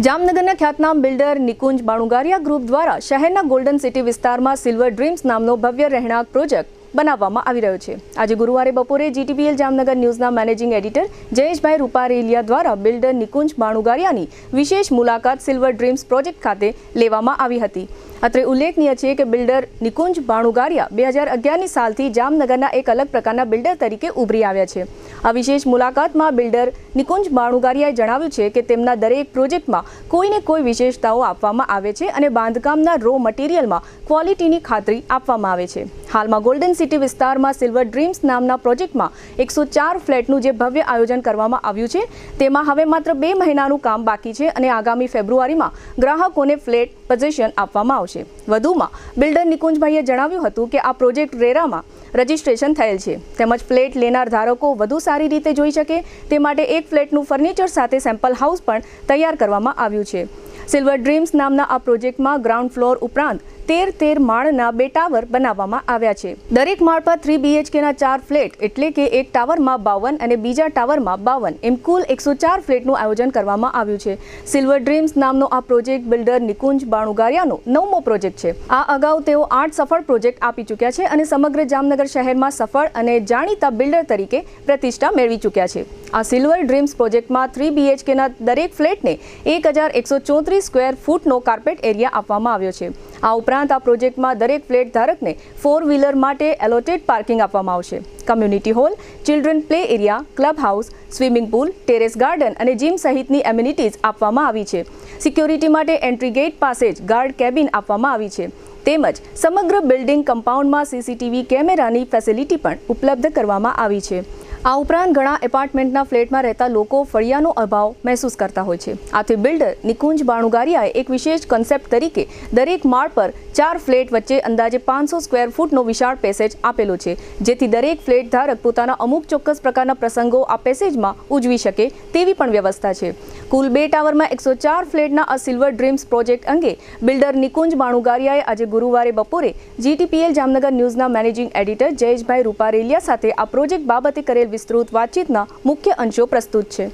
જામનગરના ખ્યાતનામ builder Nikunj બાણુગારિયા group દ્વારા શહેરના ગોલ્ડન સિટી વિસ્તારમાં સિલ્વર ડ્રીમ્સ નામનો ભવ્ય રહેણાંક પ્રોજેક્ટ બનાવવામાં આવી રહ્યો છે। આજે ગુરુવારે બપોરે જીટીપીએલ જામનગર ન્યૂઝના મેનેજિંગ એડિટર જયેશભાઈ રૂપારેલિયા દ્વારા બિલ્ડર નિકુંજ બાણુગારિયાની વિશેષ મુલાકાત સિલ્વર ડ્રીમ્સ પ્રોજેક્ટ ખાતે લેવામાં આવી હતી। અત્રે ઉલ્લેખનીય છે કે બિલ્ડર નિકુંજ બાણુગારિયા 2011ની સાલથી જામનગરના એક અલગ પ્રકારના બિલ્ડર તરીકે ઉભરી આવ્યા છે। આ વિશેષ મુલાકાતમાં બિલ્ડર નિકુંજ બાણુગારિયાએ જણાવ્યું છે કે તેમના દરેક પ્રોજેક્ટમાં કોઈને કોઈ વિશેષતાઓ આપવામાં આવે છે અને બાંધકામના રો મટીરિયલમાં ક્વોલિટીની ખાતરી આપવામાં આવે છે। હાલમાં ગોલ્ડન સિટી વિસ્તારમાં સિલ્વર ડ્રીમ્સ નામના પ્રોજેક્ટમાં 104 ફ્લેટનું જે ભવ્ય આયોજન કરવામાં આવ્યું છે તેમાં હવે માત્ર 2 મહિનાનું કામ બાકી છે અને આગામી ફેબ્રુઆરીમાં ગ્રાહકોને ફ્લેટ પોઝિશન આપવામાં આવશે। વધુમાં બિલ્ડર નિકુંજભાઈએ જણાવ્યું હતું કે આ પ્રોજેક્ટ રેરામાં રજીસ્ટ્રેશન થયેલ છે તેમજ ફ્લેટ લેનાર ધારકો વધુ સારી રીતે જોઈ શકે તે માટે એક ફ્લેટનું ફર્નિચર સાથે સેમ્પલ હાઉસ પણ તૈયાર કરવામાં આવ્યું છે। સિલ્વર ડ્રીમ્સ નામના આ પ્રોજેક્ટમાં ગ્રાઉન્ડ ફ્લોર ઉપરાંત 13 માળના 2 ટાવર બનાવવામાં આવ્યા છે। દરેક માળ પર 3 BHKના 4 ફ્લેટ એટલે કે એક ટાવરમાં 52 અને બીજા ટાવરમાં 52 એમ કુલ 104 ફ્લેટનું આયોજન કરવામાં આવ્યું છે। સિલ્વર ડ્રીમ્સ નામનો આ પ્રોજેક્ટ બિલ્ડર નિકુંજ બાણુગારિયાનો 9મો પ્રોજેક્ટ છે। આ અગાઉ તેઓ 8 સફળ પ્રોજેક્ટ આપી ચૂક્યા છે અને સમગ્ર જામનગર શહેરમાં સફળ અને જાણીતા બિલ્ડર તરીકે પ્રતિષ્ઠા મેળવી ચૂક્યા છે। આ સિલ્વર ડ્રીમ્સ પ્રોજેક્ટમાં 3 BHKના દરેક ફ્લેટને 1134 સ્ક્વેર ફૂટનો કાર્પેટ એરિયા આપવામાં આવ્યો છે। આ ઉપરાંત આ પ્રોજેક્ટમાં દરેક ફ્લેટ ધારકને 4 વ્હીલર માટે એલોટેડ પાર્કિંગ આપવામાં આવશે। Community hall, children play area, club house, swimming pool, terrace garden અને જીમ સહિતની એમિનિટીઝ આપવામાં આવી છે। સિક્યોરિટી માટે એન્ટ્રી ગેટ પાસે જ ગાર્ડ કેબિન આપવામાં આવી છે તેમજ સમગ્ર બિલ્ડિંગ કમ્પાઉન્ડમાં CCTV કેમેરાની ફેસિલિટી પણ ઉપલબ્ધ કરવામાં આવી છે। આ ઉપરાંત ઘણા એપાર્ટમેન્ટના ફ્લેટમાં રહેતા લોકો ફળિયાનો અભાવ મહેસૂસ કરતા હોય છે। આથી બિલ્ડર નિકુંજ બાણુગારિયાએ એક વિશેષ કોન્સેપ્ટ તરીકે દરેક માળ પર 4 ફ્લેટ વચ્ચે અંદાજે 500 સ્ક્વેર ફૂટનો વિશાળ પેસેજ આપેલો છે જેથી દરેક ફ્લેટ ધારક પોતાના અમુક ચોક્કસ પ્રકારના પ્રસંગો આ પેસેજમાં ઉજવી શકે તેવી પણ વ્યવસ્થા છે। કુલ 2 ટાવરમાં 104 ફ્લેટના આ સિલ્વર ડ્રીમ્સ પ્રોજેક્ટ અંગે બિલ્ડર નિકુંજ બાણુગારિયાએ આજે ગુરુવારે બપોરે જીટીપીએલ જામનગર ન્યૂઝના મેનેજિંગ એડિટર જયેશભાઈ રૂપારેલિયા સાથે આ પ્રોજેક્ટ બાબતે કરેલ વિસ્તૃત વાતચીતના મુખ્ય અંશો પ્રસ્તુત છે।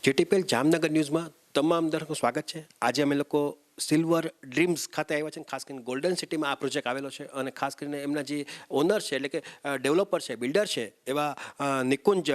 જીટીપીએલ જામનગર ન્યૂઝમાં તમામ દર્શકોનું સ્વાગત છે। આજે અમે લોકો સિલ્વર ડ્રીમ્સ ખાતે આવ્યા છે। ખાસ કરીને ગોલ્ડન સિટીમાં આ પ્રોજેક્ટ આવેલો છે અને ખાસ કરીને એમના જે ઓનર છે એટલે કે ડેવલપર છે, બિલ્ડર છે એવા નિકુંજ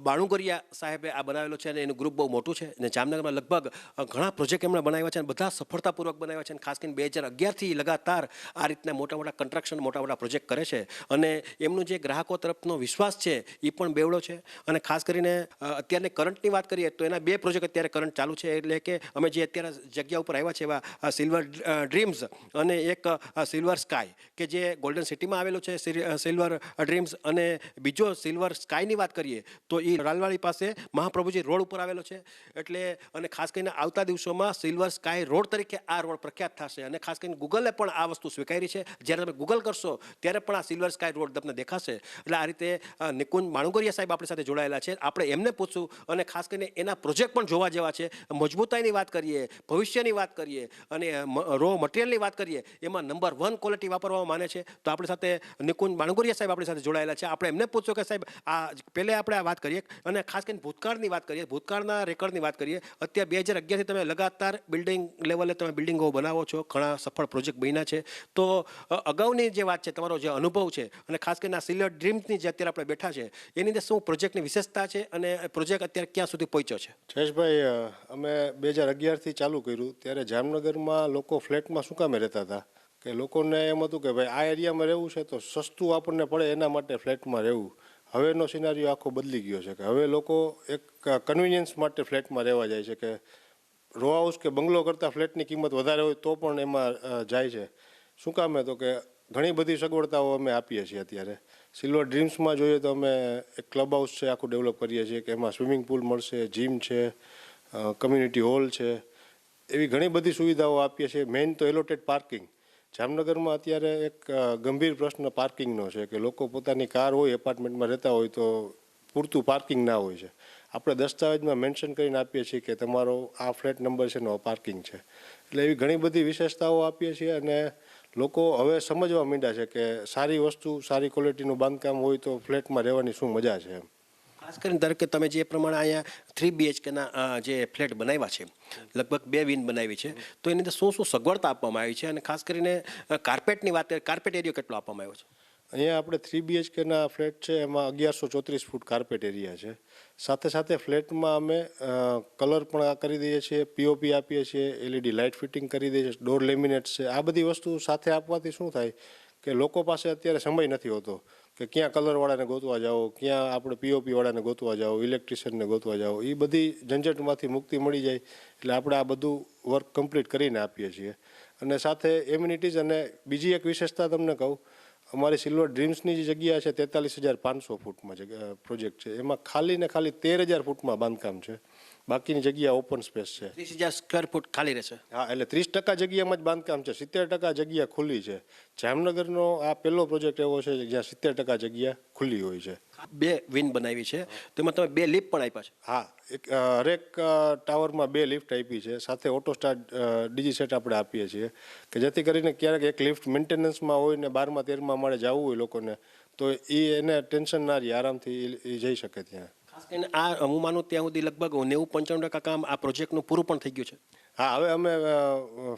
બાણુગરિયા સાહેબે આ બનાવેલો છે અને એનું ગ્રુપ બહુ મોટું છે અને જામનગરમાં લગભગ ઘણા પ્રોજેક્ટ એમણે બનાવ્યા છે અને બધા સફળતાપૂર્વક બનાવ્યા છે અને ખાસ કરીને 2011થી લગાતાર આ રીતના મોટા કન્સ્ટ્રક્શન મોટા પ્રોજેક્ટ કરે છે અને એમનું જે ગ્રાહકો તરફનો વિશ્વાસ છે એ પણ બેવડો છે। અને ખાસ કરીને અત્યારની કરંટની વાત કરીએ તો એના 2 પ્રોજેક્ટ અત્યારે કરંટ ચાલુ છે એટલે કે અમે જે અત્યારે જગ્યા ઉપર આવ્યા છે એવા સિલ્વર ડ્રીમ્સ અને એક સિલ્વર સ્કાય કે જે ગોલ્ડન સિટીમાં આવેલો છે સિલ્વર ડ્રીમ્સ અને બીજો સિલ્વર સ્કાયની વાત કરીએ તો એ રાલવાડી પાસે મહાપ્રભુજી રોડ ઉપર આવેલો છે એટલે અને ખાસ કરીને આવતા દિવસોમાં સિલ્વર સ્કાય રોડ તરીકે આ રોડ પ્રખ્યાત થશે અને ખાસ કરીને ગૂગલે પણ આ વસ્તુ સ્વીકારી છે। જ્યારે તમે ગૂગલ કરશો ત્યારે પણ આ સિલ્વર સ્કાય રોડ તમને દેખાશે। એટલે આ રીતે નિકુંજ બાણુગરિયા સાહેબ આપણી સાથે જોડાયેલા છે। આપણે એમને પૂછશું અને ખાસ કરીને એના પ્રોજેક્ટ પણ જોવા જેવા છે। મજબૂતાઈની વાત કરીએ, ભવિષ્યની વાત કરીએ અને રો મટીરિયલની વાત કરીએ એમાં નંબર 1 ક્વોલિટી વાપરવામાં માને છે। તો આપણી સાથે નિકુંજ બાણુગરિયા સાહેબ આપણી સાથે જોડાયેલા છે। આપણે એમને પૂછશું કે સાહેબ આ પહેલે આપણે આ વાત કરીએ અને ખાસ કરીને ભૂતકાળની વાત કરીએ, ભૂતકાળના રેકોર્ડની વાત કરીએ। અત્યારે 2011થી તમે લગાતાર બિલ્ડિંગ લેવલે તમે બિલ્ડિંગો બનાવો છો, ઘણા સફળ પ્રોજેક્ટ બન્યા છે। તો અગાઉની જે વાત છે, તમારો જે અનુભવ છે અને ખાસ કરીને આ સિલ્વર ડ્રીમ્સની જે અત્યારે આપણે બેઠા છે એની અંદર શું પ્રોજેક્ટની વિશેષતા છે અને પ્રોજેક્ટ અત્યારે ક્યાં સુધી પહોંચ્યો છે? જયેશભાઈ, અમે 2011થી ચાલુ કર્યું ત્યારે જામનગરમાં લોકો ફ્લેટમાં શું કામે રહેતા હતા કે લોકોને એમ હતું કે ભાઈ આ એરિયામાં રહેવું છે તો સસ્તું આપણને પડે એના માટે ફ્લેટમાં રહેવું। હવેનો સિનારીઓ આખો બદલી ગયો છે કે હવે લોકો એક કન્વિનિયન્સ માટે ફ્લેટમાં રહેવા જાય છે કે રો હાઉસ કે બંગલો કરતાં ફ્લેટની કિંમત વધારે હોય તો પણ એમાં જાય છે। શું કામે તો કે ઘણી બધી સગવડતાઓ અમે આપીએ છીએ। અત્યારે સિલ્વર ડ્રીમ્સમાં જોઈએ તો અમે એક ક્લબ હાઉસ છે આખું ડેવલપ કરીએ છીએ કે એમાં સ્વિમિંગ પુલ મળશે, જીમ છે, કમ્યુનિટી હોલ છે, એવી ઘણી બધી સુવિધાઓ આપીએ છીએ। મેઇન તો એલોટેડ પાર્કિંગ। જામનગરમાં અત્યારે એક ગંભીર પ્રશ્ન પાર્કિંગનો છે કે લોકો પોતાની કાર હોય, એપાર્ટમેન્ટમાં રહેતા હોય તો પૂરતું પાર્કિંગ ના હોય છે। આપણે દસ્તાવેજમાં મેન્શન કરીને આપીએ છીએ કે તમારો આ ફ્લેટ નંબર છે નો પાર્કિંગ છે। એટલે એવી ઘણી બધી વિશેષતાઓ આપીએ છીએ અને લોકો હવે સમજવા માંડ્યા છે કે સારી વસ્તુ, સારી ક્વોલિટીનું બાંધકામ હોય તો ફ્લેટમાં રહેવાની શું મજા છે એમ। ખાસ કરીને ધારો કે તમે જે પ્રમાણે અહીંયા 3 BHKના જે ફ્લેટ બનાવ્યા છે, લગભગ 2 વિન બનાવી છે, તો એની અંદર શું સગવડતા આપવામાં આવી છે, અને ખાસ કરીને કાર્પેટની વાત કરીએ, કાર્પેટ એરિયો કેટલો આપવામાં આવ્યો છે? અહીંયા આપણે 3 BHKના ફ્લેટ છે એમાં 1134 ફૂટ કાર્પેટ એરિયા છે. સાથે સાથે ફ્લેટમાં અમે કલર પણ કરી દઈએ છીએ, પીઓપી આપીએ છીએ, LED લાઇટ ફિટિંગ કરી દઈએ છીએ, ડોર લેમિનેટ છે. આ બધી વસ્તુ સાથે આપવાથી શું થાય કે લોકો પાસે અત્યારે સમય નથી હોતો કે ક્યાં કલરવાળાને ગોતવા જાઓ, ક્યાં આપણે પીઓપી વાળાને ગોતવા જાઓ, ઇલેક્ટ્રિશિયનને ગોતવા જાઓ. એ બધી ઝંઝટમાંથી મુક્તિ મળી જાય એટલે આપણે આ બધું વર્ક કમ્પ્લીટ કરીને આપીએ છીએ. અને સાથે એમ્યુનિટીઝ. અને બીજી એક વિશેષતા તમને કહું, અમારી સિલ્વર ડ્રીમ્સની જે જગ્યા છે 43,500 ફૂટમાં પ્રોજેક્ટ છે, એમાં ખાલી ને ખાલી 13,000 ફૂટમાં બાંધકામ છે. બાકીની જગ્યા ઓપન સ્પેસ છે. 30,000 સ્ક્વેર ફૂટ ખાલી રહેશે. હા, એટલે 30% જગ્યામાં જ બાંધકામ છે, 70% જગ્યા ખુલ્લી છે. જામનગરનો આ પહેલો પ્રોજેક્ટ એવો છે જ્યાં 70% જગ્યા ખુલ્લી હોય છે. 2 વિન બનાવી છે, તેમાં તમે 2 લિફ્ટ પણ આપ્યા છે. હા, હરેક ટાવરમાં 2 લિફ્ટ આપી છે. સાથે ઓટો સ્ટાર્ટ ડીજી સેટ આપણે આપીએ છીએ કે જેથી કરીને ક્યારેક એક લિફ્ટ મેન્ટેનન્સમાં હોય ને 12માં 13માં માળે જવું હોય લોકોને, તો એને ટેન્શન ના રહે, આરામથી એ જઈ શકે ત્યાં. ખાસ કરીને આ હું માનું ત્યાં સુધી લગભગ 90-95% કામ આ પ્રોજેક્ટનું પૂરું પણ થઈ ગયું છે. હા, હવે અમે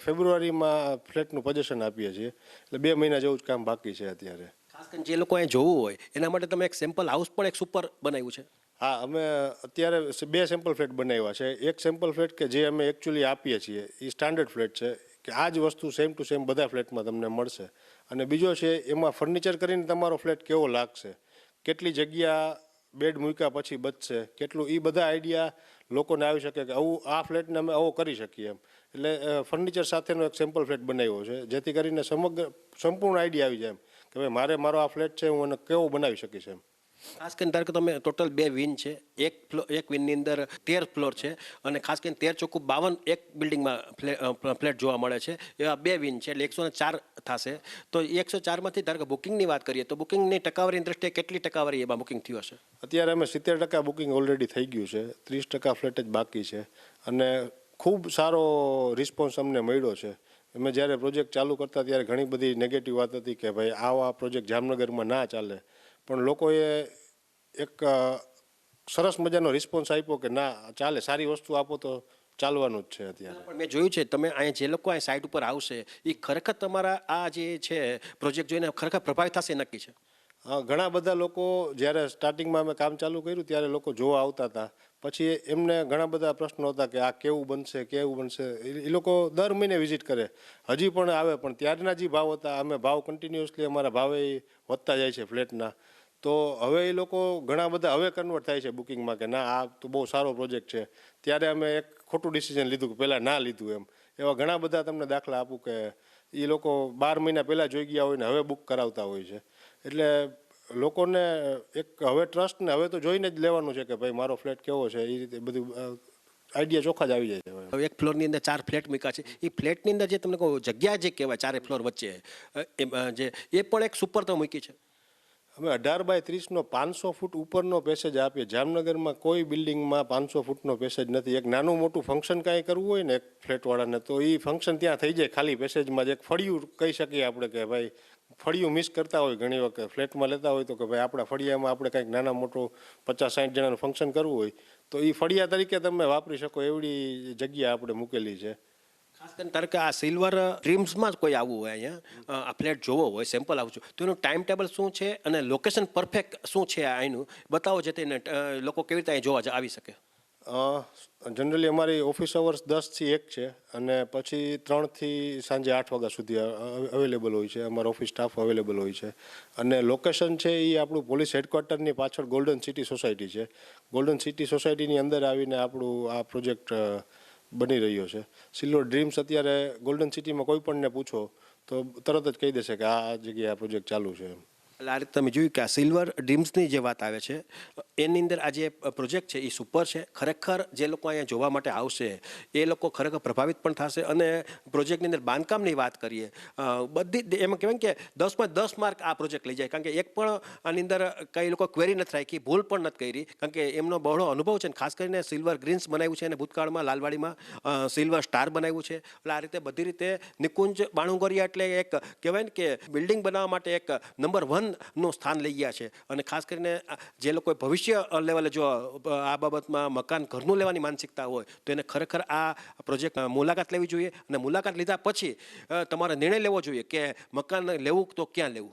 ફેબ્રુઆરીમાં ફ્લેટનું પોઝિશન આપીએ છીએ, એટલે 2 મહિના જેવું જ કામ બાકી છે અત્યારે. ખાસ કરીને જે લોકો અહીંયા જોવું હોય એના માટે તમે એક સેમ્પલ હાઉસ પણ એક સુપર બનાવ્યું છે. હા, અમે અત્યારે 2 સેમ્પલ ફ્લેટ બનાવ્યા છે. એક સેમ્પલ ફ્લેટ કે જે અમે એકચ્યુઅલી આપીએ છીએ એ સ્ટાન્ડર્ડ ફ્લેટ છે કે આ જ વસ્તુ સેમ ટુ સેમ બધા ફ્લેટમાં તમને મળશે. અને બીજો છે એમાં ફર્નિચર કરીને તમારો ફ્લેટ કેવો લાગશે, કેટલી જગ્યા બેડ મૂક્યા પછી બચશે, કેટલું, એ બધા આઈડિયા લોકોને આવી શકે કે આવું આ ફ્લેટને અમે આવો કરી શકીએ એમ. એટલે ફર્નિચર સાથેનો એક સેમ્પલ ફ્લેટ બનાવ્યો છે જેથી કરીને સંપૂર્ણ આઈડિયા આવી જાય એમ કે ભાઈ મારો આ ફ્લેટ છે, હું એને કેવો બનાવી શકીશ એમ. ખાસ કરીને ધારો કે તમે ટોટલ 2 વિન છે, એક વિનની અંદર 13 ફ્લોર છે, અને ખાસ કરીને 13 ચોખ્ખું 52 એક બિલ્ડિંગમાં ફ્લેટ જોવા મળે છે. એવા 2 વિન છે એટલે 104 થશે. તો 104માંથી ધારો કે બુકિંગની વાત કરીએ તો બુકિંગની ટકાવારીની દ્રષ્ટિએ કેટલી ટકાવારી એમાં બુકિંગ થયું હશે? અત્યારે અમે 70% બુકિંગ ઓલરેડી થઈ ગયું છે, 30% ફ્લેટ જ બાકી છે. અને ખૂબ સારો રિસ્પોન્સ અમને મળ્યો છે. અમે જ્યારે પ્રોજેક્ટ ચાલુ કરતા ત્યારે ઘણી બધી નેગેટિવ વાત હતી કે ભાઈ આવા પ્રોજેક્ટ જામનગરમાં ના ચાલે, પણ લોકોએ એક સરસ મજાનો રિસ્પોન્સ આપ્યો કે ના ચાલે, સારી વસ્તુ આપો તો ચાલવાનું જ છે અત્યારે. પણ મેં જોયું છે તમે અહીંયા જે લોકો અહીં સાઇટ ઉપર આવશે એ ખરેખર તમારા આ જે છે પ્રોજેક્ટ જોઈને ખરેખર પ્રભાવિત થશે નક્કી છે. ઘણા બધા લોકો જ્યારે સ્ટાર્ટિંગમાં અમે કામ ચાલુ કર્યું ત્યારે લોકો જોવા આવતા હતા, પછી એમને ઘણા બધા પ્રશ્નો હતા કે આ કેવું બનશે. એ લોકો દર મહિને વિઝિટ કરે, હજી પણ આવે, પણ ત્યારના જે ભાવ હતા, અમે ભાવ કન્ટિન્યુઅસલી અમારા ભાવે વધતા જાય છે ફ્લેટના. તો હવે એ લોકો ઘણા બધા હવે કન્વર્ટ થાય છે બુકિંગમાં કે ના આ તો બહુ સારો પ્રોજેક્ટ છે. ત્યારે અમે એક ખોટું ડિસિઝન લીધું કે પહેલાં ના લીધું એમ. એવા ઘણા બધા તમને દાખલા આપું કે એ લોકો 12 મહિના પહેલાં જોઈ ગયા હોય ને હવે બુક કરાવતા હોય છે. એટલે લોકોને એક હવે ટ્રસ્ટ ને હવે તો જોઈને જ લેવાનું છે કે ભાઈ મારો ફ્લેટ કેવો છે, એ રીતે બધું આઈડિયા ચોખ્ખા જ આવી જાય છે. એક ફ્લોરની અંદર 4 ફ્લેટ મૂક્યા છે. એ ફ્લેટની અંદર જે તમને કહું જગ્યા જે કહેવાય 4 ફ્લોર વચ્ચે એ પણ એક સુપર તો મૂકી છે. અમે 18x30નો 500 ફૂટ ઉપરનો પેસેજ આપીએ. જામનગરમાં કોઈ બિલ્ડિંગમાં 500 ફૂટનો પેસેજ નથી. એક નાનું મોટું ફંક્શન કાંઈ કરવું હોય ને એક ફ્લેટવાળાને તો એ ફંક્શન ત્યાં થઈ જાય ખાલી પેસેજમાં જ. એક ફળિયું કહી શકીએ આપણે કે ભાઈ ફળિયું મિસ કરતા હોય ઘણી વખત ફ્લેટમાં લેતા હોય તો કે ભાઈ આપણા ફળિયામાં આપણે કંઈક નાના મોટું 50-60 જણાનું ફંક્શન કરવું હોય તો એ ફળિયા તરીકે તમે વાપરી શકો એવડી જગ્યા આપણે મૂકેલી છે. ખાસ કરીને ધારો કે આ સિલ્વર ડ્રીમ્સમાં જ કોઈ આવવું હોય અહીંયા આ ફ્લેટ જોવો હોય, સેમ્પલ આવજો, તો એનું ટાઈમ ટેબલ શું છે અને લોકેશન પરફેક્ટ શું છે અહીંનું બતાવો, જેથી લોકો કેવી રીતે અહીં જોવા આવી શકે. જનરલી અમારી ઓફિસ અવર્સ 10 થી 1 છે અને પછી 3 થી સાંજે 8 વાગ્યા સુધી અવેલેબલ હોય છે. અમારો ઓફિસ સ્ટાફ અવેલેબલ હોય છે. અને લોકેશન છે એ આપણું પોલીસ હેડક્વાર્ટરની પાછળ ગોલ્ડન સિટી સોસાયટી છે. ગોલ્ડન સિટી સોસાયટીની અંદર આવીને આપણું આ પ્રોજેક્ટ બની રહ્યો છે. સિલ્વર ડ્રીમ્સ અત્યારે ગોલ્ડન સિટીમાં કોઈ પણને પૂછો તો તરત જ કહી દેશે કે આ જગ્યાએ આ પ્રોજેક્ટ ચાલુ છે. એટલે આ રીતે તમે જોયું કે આ સિલ્વર ડ્રીમ્સની જે વાત આવે છે એની અંદર આ જે પ્રોજેક્ટ છે એ સુપર છે. ખરેખર જે લોકો અહીંયા જોવા માટે આવશે એ લોકો ખરેખર પ્રભાવિત પણ થશે. અને પ્રોજેક્ટની અંદર બાંધકામની વાત કરીએ બધી એમાં કહેવાય કે 10માં 10 માર્ક આ પ્રોજેક્ટ લઈ જાય, કારણ કે એક પણ આની અંદર કઈ લોકો ક્વેરી નથી રાખી, ભૂલ પણ નથી કરી, કારણ કે એમનો બહોળો અનુભવ છે. ખાસ કરીને સિલ્વર ગ્રીન્સ બનાવ્યું છે અને ભૂતકાળમાં લાલવાડીમાં સિલ્વર સ્ટાર બનાવ્યું છે. એટલે આ રીતે બધી રીતે નિકુંજ બાણુંગરિયા એટલે એક કહેવાય ને કે બિલ્ડિંગ બનાવવા માટે એક નંબર 1 મકાનનું સ્થાન લઈ ગયા છે. અને ખાસ કરીને જે લોકોએ ભવિષ્ય લેવલે જો આ બાબતમાં મકાન ઘરનું લેવાની માનસિકતા હોય તો એને ખરેખર આ પ્રોજેક્ટ મુલાકાત લેવી જોઈએ અને મુલાકાત લીધા પછી તમારે નિર્ણય લેવો જોઈએ કે મકાન લેવું તો ક્યાં લેવું.